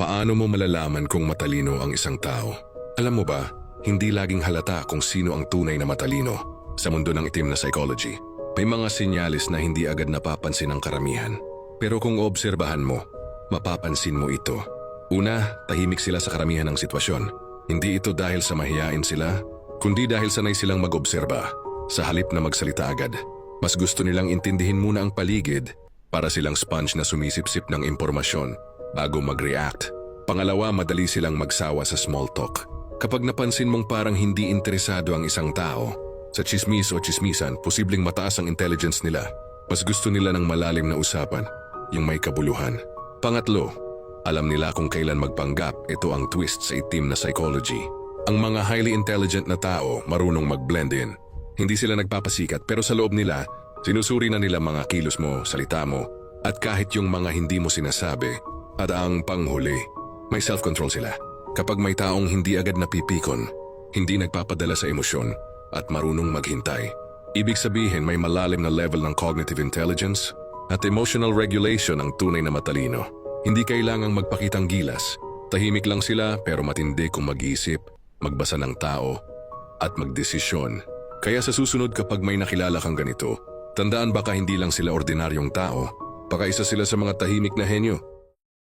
Paano mo malalaman kung matalino ang isang tao? Alam mo ba, hindi laging halata kung sino ang tunay na matalino. Sa mundo ng itim na psychology, may mga sinyalis na hindi agad napapansin ng karamihan. Pero kung obserbahan mo, mapapansin mo ito. Una, tahimik sila sa karamihan ng sitwasyon. Hindi ito dahil sa mahiyain sila, kundi dahil sanay silang mag-obserba. Sa halip na magsalita agad, mas gusto nilang intindihin muna ang paligid para silang sponge na sumisip-sip ng impormasyon bago mag-react. Pangalawa, madali silang magsawa sa small talk. Kapag napansin mong parang hindi interesado ang isang tao sa chismis o chismisan, posibleng mataas ang intelligence nila. Mas gusto nila ng malalim na usapan, yung may kabuluhan. Pangatlo, alam nila kung kailan magpanggap. Ito ang twist sa itim na psychology. Ang mga highly intelligent na tao marunong mag-blend in. Hindi sila nagpapasikat pero sa loob nila, sinusuri na nila mga kilos mo, salita mo, at kahit yung mga hindi mo sinasabi. At ang panghuli, may self-control sila. Kapag may taong hindi agad napipikon, hindi nagpapadala sa emosyon, at marunong maghintay. Ibig sabihin may malalim na level ng cognitive intelligence at emotional regulation ang tunay na matalino. Hindi kailangang magpakitang gilas. Tahimik lang sila pero matindi kung mag-iisip, magbasa ng tao, at magdesisyon. Kaya sa susunod kapag may nakilala kang ganito, tandaan baka hindi lang sila ordinaryong tao, baka isa sila sa mga tahimik na henyo